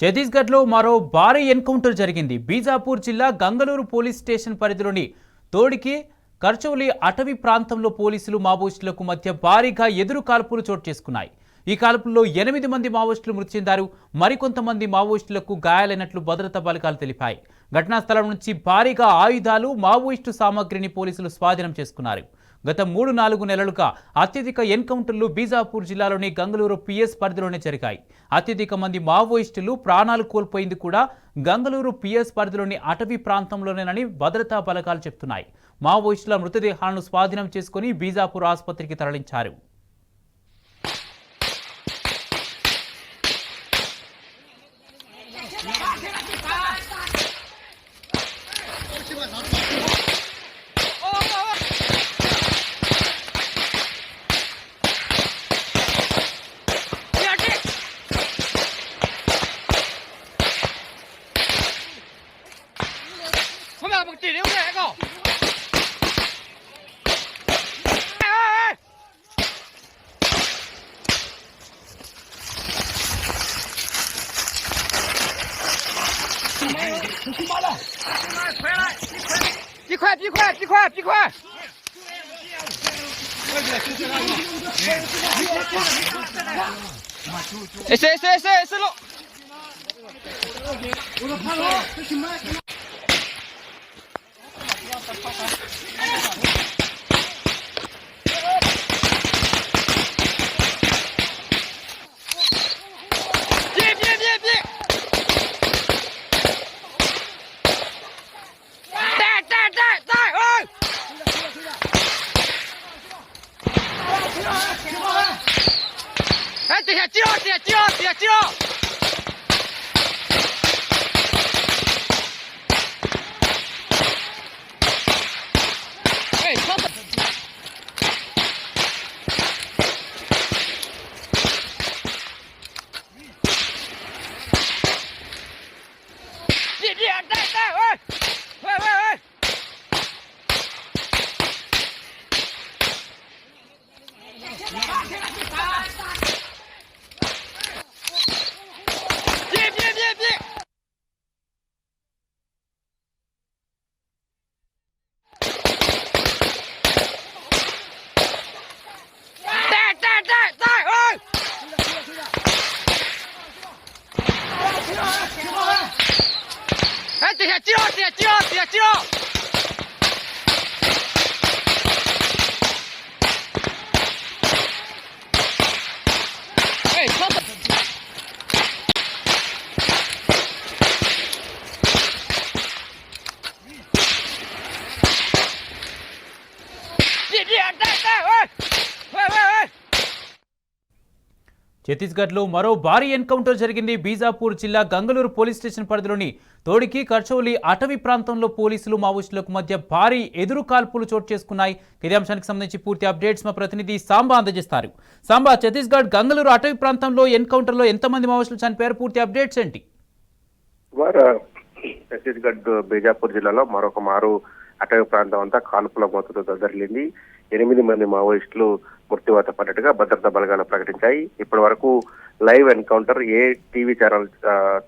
ఛత్తీస్గఢ్లో మరో భారీ ఎన్కౌంటర్ జరిగింది. బీజాపూర్ జిల్లా గంగలూరు పోలీస్ స్టేషన్ పరిధిలోని తోడికి కర్చౌలి అటవీ ప్రాంతంలో పోలీసులు మావోయిస్టులకు మధ్య భారీగా ఎదురు కాల్పులు చోటు చేసుకున్నాయి. ఈ కాల్పుల్లో 8 మంది మావోయిస్టులు మృతి చెందారు. మరికొంతమంది మావోయిస్టులకు గాయాలైనట్లు భద్రతా బలగాలు తెలిపాయి. ఘటనా స్థలం నుంచి భారీగా ఆయుధాలు, మావోయిస్టు సామగ్రిని పోలీసులు స్వాధీనం చేసుకున్నారు. గత 3-4 నెలలుగా అత్యధిక ఎన్కౌంటర్లు బీజాపూర్ జిల్లాలోని గంగలూరు పిఎస్ పరిధిలోనే జరిగాయి. అత్యధిక మంది మావోయిస్టులు ప్రాణాలు కోల్పోయింది కూడా గంగలూరు పిఎస్ పరిధిలోని అటవీ ప్రాంతంలోనేనని భద్రతా బలగాలు చెబుతున్నాయి. మావోయిస్టుల మృతదేహాలను స్వాధీనం చేసుకుని బీజాపూర్ ఆసుపత్రికి తరలించారు.逼快！谁喽？哎，等下，记牢！哎，上吧！喂！哎，等下，记牢！哎，上吧！喂！ఛత్తీస్గఢ్లో మరో భారీ ఎన్కౌంటర్ జరిగింది. బీజాపూర్ జిల్లా గంగలూరు పోలీస్ స్టేషన్ పరిధిలోని తోడికి కర్చౌలి అటవీ ప్రాంతంలో పోలీసులు మావోయిస్టులకు మధ్య భారీ ఎదురు కాల్పులు చోటు చేసుకున్నాయి. ఇదే అంశానికి సంబంధించి పూర్తి అప్డేట్స్ మా ప్రతినిధి సాంబా అందజేస్తారు. సాంబా, ఛత్తీస్గఢ్ గంగలూరు అటవీ ప్రాంతంలో ఎన్కౌంటర్లో ఎంతమంది మావోయిస్టులు చనిపోయారు? పూర్తి అప్డేట్స్ ఏంటి? ఛత్తీస్గఢ్ బీజాపూర్ జిల్లాలో మరొక మారు అటవీ ప్రాంతం అంతా కాల్పుల మోతతో దద్దరిల్లింది. 8 మంది మావోయిస్టులు మృత్యువాత పడ్డట్టుగా భద్రతా బలగాలు ప్రకటించాయి. ఇప్పటి వరకు లైవ్ ఎన్కౌంటర్ ఏ టీవీ ఛానల్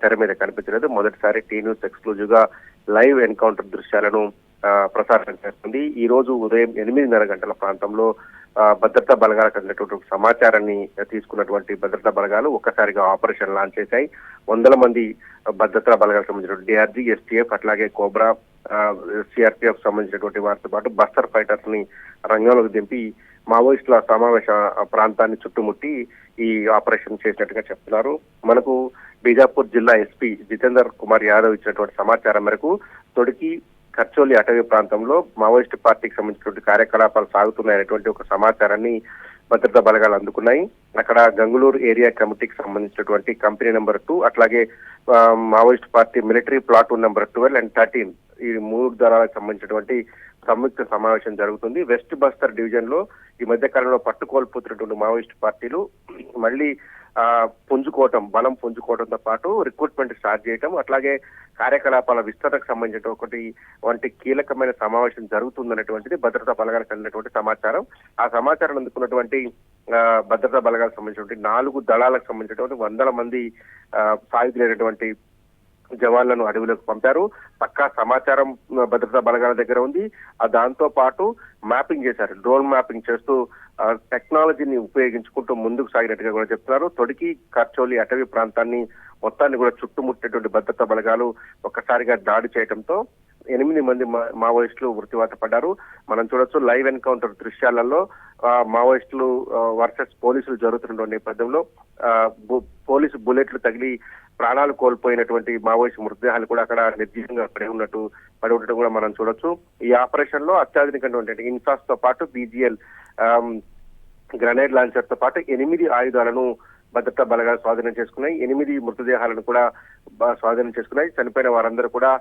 తెర మీద కనిపించలేదు. మొదటిసారి టీ న్యూస్ ఎక్స్క్లూజివ్ గా లైవ్ ఎన్కౌంటర్ దృశ్యాలను ప్రసారం చేస్తుంది. ఈ రోజు ఉదయం 8:30 గంటల ప్రాంతంలో భద్రతా బలగాలకు అందినటువంటి సమాచారాన్ని తీసుకున్నటువంటి భద్రతా బలగాలు ఒక్కసారిగా ఆపరేషన్ లాంచ్ చేశాయి. 100 మంది భద్రతా బలగాలకు సంబంధించిన డిఆర్జీ, ఎస్టీఎఫ్, అట్లాగే కోబ్రా, సిఆర్పిఎఫ్ సంబంధించినటువంటి వారితో పాటు బస్తర్ ఫైటర్స్ ని రంగంలోకి దింపి మావోయిస్టుల సమావేశ ప్రాంతాన్ని చుట్టుముట్టి ఈ ఆపరేషన్ చేసినట్టుగా చెప్తున్నారు. మనకు బీజాపూర్ జిల్లా ఎస్పీ జితేందర్ కుమార్ యాదవ్ ఇచ్చినటువంటి సమాచారం మేరకు తొడికి కర్చౌలి అటవీ ప్రాంతంలో మావోయిస్టు పార్టీకి సంబంధించినటువంటి కార్యకలాపాలు సాగుతున్నాయనేటువంటి ఒక సమాచారాన్ని భద్రతా బలగాలు అందుకున్నాయి. అక్కడ గంగలూరు ఏరియా కమిటీకి సంబంధించినటువంటి కంపెనీ నెంబర్ 2, అట్లాగే Maoist party military platoon number 12 and 13 ఈ 3 దళాలకు సంబంధించినటువంటి సంయుక్త సమావేశం జరుగుతుంది. వెస్ట్ బస్తర్ డివిజన్ లో ఈ మధ్య కాలంలో పట్టుకోల్పోతున్నటువంటి మావోయిస్ట్ పార్టీలు మళ్ళీ పుంజుకోవటం, బలం పుంజుకోవడంతో పాటు రిక్రూట్మెంట్ స్టార్ట్ చేయటం, అట్లాగే కార్యకలాపాల విస్తరణకు సంబంధించిన వంటి కీలకమైన సమావేశం జరుగుతుందనేటువంటిది భద్రతా బలగాలకు అందినటువంటి సమాచారం. ఆ సమాచారం అందుకున్నటువంటి భద్రతా బలగాలకు సంబంధించినటువంటి 4 దళాలకు సంబంధించినటువంటి 100 మంది సాయుధులైనటువంటి జవాన్లను అడవిలోకి పంపారు. పక్కా సమాచారం భద్రతా బలగాల దగ్గర ఉంది. దాంతో పాటు మ్యాపింగ్ చేశారు, డ్రోన్ మ్యాపింగ్ చేస్తూ టెక్నాలజీని ఉపయోగించుకుంటూ ముందుకు సాగినట్టుగా కూడా చెప్తున్నారు. తొడికి కర్చోలి అటవీ ప్రాంతాన్ని మొత్తాన్ని కూడా చుట్టుముట్టేటువంటి భద్రతా బలగాలు ఒక్కసారిగా దాడి చేయడంతో 8 మంది మావోయిస్టులు మృత్యువాత పడ్డారు. మనం చూడొచ్చు లైవ్ ఎన్కౌంటర్ దృశ్యాలలో మావోయిస్టులు వర్సెస్ పోలీసులు జరుగుతున్న నేపథ్యంలో పోలీసు బుల్లెట్లు తగిలి ప్రాణాలు కోల్పోయినటువంటి మావోయిస్టు మృతదేహాలు కూడా అక్కడ నిర్జీవంగా పడి ఉండటం కూడా మనం చూడొచ్చు. ఈ ఆపరేషన్ లో అత్యాధునికమైనటువంటి ఇన్సాస్ తో పాటు BGL గ్రనేడ్ లాంచర్ తో పాటు 8 ఆయుధాలను భద్రతా బలగాలు స్వాధీనం చేసుకున్నాయి. 8 మృతదేహాలను కూడా స్వాధీనం చేసుకున్నాయి. చనిపోయిన వారందరూ కూడా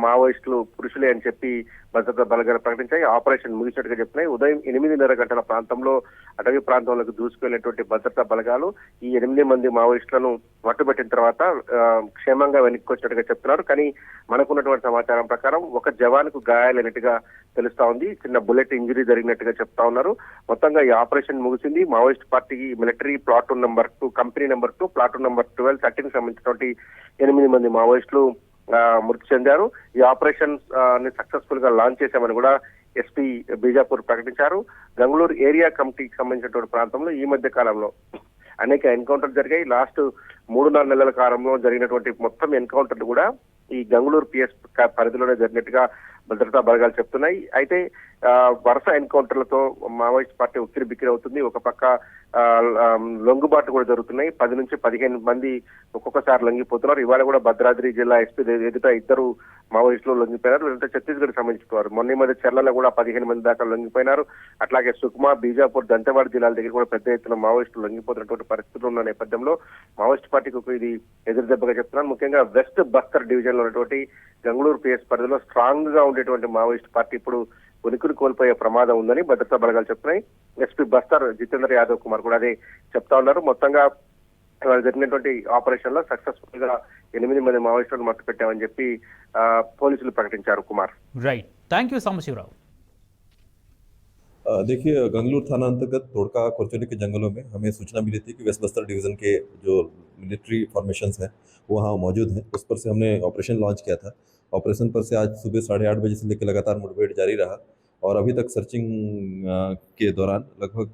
మావోయిస్టులు పురుషులే అని చెప్పి భద్రతా బలగాలు ప్రకటించాయి. ఆపరేషన్ ముగిసినట్టుగా చెప్తున్నాయి. ఉదయం 8:30 గంటల ప్రాంతంలో అటవీ ప్రాంతంలోకి దూసుకెళ్లినటువంటి భద్రతా బలగాలు ఈ 8 మంది మావోయిస్టులను మట్టుబెట్టిన తర్వాత క్షేమంగా వెనక్కి వచ్చినట్టుగా చెప్తున్నారు. కానీ మనకున్నటువంటి సమాచారం ప్రకారం ఒక జవాన్కు గాయాలైనట్టుగా తెలుస్తా ఉంది. చిన్న బుల్లెట్ ఇంజరీ జరిగినట్టుగా చెప్తా ఉన్నారు. మొత్తంగా ఈ ఆపరేషన్ ముగిసింది. మావోయిస్ట్ పార్టీకి military platoon number 2, company number 2, platoon number 12, 13 సంబంధించినటువంటి 8 మంది మావోయిస్టులు మృతి చెందారు. ఈ ఆపరేషన్ ని సక్సెస్ఫుల్ గా లాంచ్ చేశామని కూడా ఎస్పీ బీజాపూర్ ప్రకటించారు. గంగళూరు ఏరియా కమిటీకి సంబంధించినటువంటి ప్రాంతంలో ఈ మధ్య కాలంలో అనేక ఎన్కౌంటర్లు జరిగాయి. లాస్ట్ 3-4 నెలల కాలంలో జరిగినటువంటి మొత్తం ఎన్కౌంటర్లు కూడా ఈ గంగళూరు PS పరిధిలోనే జరిగినట్టుగా భద్రతా బలగాలు చెప్తున్నాయి. అయితే వరుస ఎన్కౌంటర్లతో మావోయిస్ట్ పార్టీ ఉక్కిరి బిక్కిరి అవుతుంది. ఒక పక్క లొంగుబాట్లు కూడా జరుగుతున్నాయి. 10 నుంచి 15 మంది ఒక్కొక్కసారి లొంగిపోతున్నారు. ఇవాళ కూడా భద్రాద్రి జిల్లా ఎస్పీ ఎదుట 2 మావోయిస్టులు లొంగిపోయినారు. వీళ్ళంతా ఛత్తీస్గఢ్ సంబంధించుకున్నారు. మొన్న మధ్య చెర్లలో కూడా 15 మంది దాకా లొంగిపోయినారు. అట్లాగే సుక్మా, బీజాపూర్, దంతెవాడ జిల్లాల దగ్గర కూడా పెద్ద ఎత్తున మావోయిస్టులు లొంగిపోతున్నటువంటి పరిస్థితులు ఉన్న నేపథ్యంలో మావోయిస్ట్ పార్టీకి ఇది ఎదురు దెబ్బగా చెప్తున్నాను. ముఖ్యంగా వెస్ట్ బస్తర్ డివిజన్ లో ఉన్నటువంటి గంగళూరు PS పరిధిలో స్ట్రాంగ్ గా ఉండేటువంటి మావోయిస్ట్ పార్టీ ఇప్పుడు ఉనికిని కోల్పోయే ప్రమాదం ఉందని భద్రతా బలగాలు చెప్తున్నాయి. ఎస్పీ బస్తర్ జితేంద్ర యాదవ్ కుమార్ కూడా అదే చెప్తా ఉన్నారు. మొత్తంగా జరిగినటువంటి ఆపరేషన్ లో సక్సెస్ఫుల్ గా 8 మంది మావోయిస్టులను మట్టు పెట్టామని చెప్పి పోలీసులు ప్రకటించారు. Kumar, right, thank you Sambasivarao. देखिए, गंगलूर थाना अंतर्गत तोड़का कोरचोली के जंगलों में हमें सूचना मिली थी कि वेस्ट बस्तर डिवीज़न के जो मिलिट्री फॉर्मेशंस हैं वो वहाँ मौजूद हैं. उस पर से हमने ऑपरेशन लॉन्च किया था. ऑपरेशन पर से आज सुबह 8:30 बजे से लेकर लगातार मुठभेड़ जारी रहा और अभी तक सर्चिंग के दौरान लगभग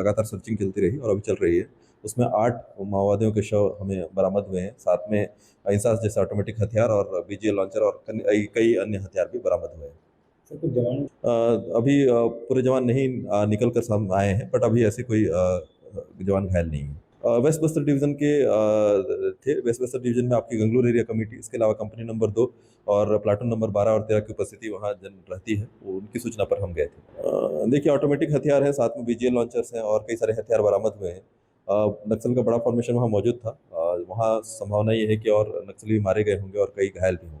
लगातार सर्चिंग चलती रही और अभी चल रही है. उसमें 8 माओवादियों के शव हमें बरामद हुए हैं. साथ में इंसास जैसे ऑटोमेटिक हथियार और BGL लॉन्चर और कई अन्य हथियार भी बरामद हुए हैं. अभी पूरे जवान नहीं निकल कर सामने आए हैं, बट अभी ऐसे कोई जवान घायल नहीं है. वेस्ट बस्तर डिवीज़न के थे. वेस्ट बस्तर डिवीज़न में आपकी गंगलूर एरिया कमेटी, इसके अलावा कंपनी नंबर 2 और प्लाटून नंबर 12 और 13 की उपस्थिति वहाँ रहती है. वो उनकी सूचना पर हम गए थे. देखिए, ऑटोमेटिक हथियार है, साथ में BGL लॉन्चर्स हैं और कई सारे हथियार बरामद हुए हैं. नक्सल का बड़ा फॉर्मेशन वहाँ मौजूद था. वहाँ संभावना ये है कि और नक्सली मारे गए होंगे और कई घायल भी होंगे.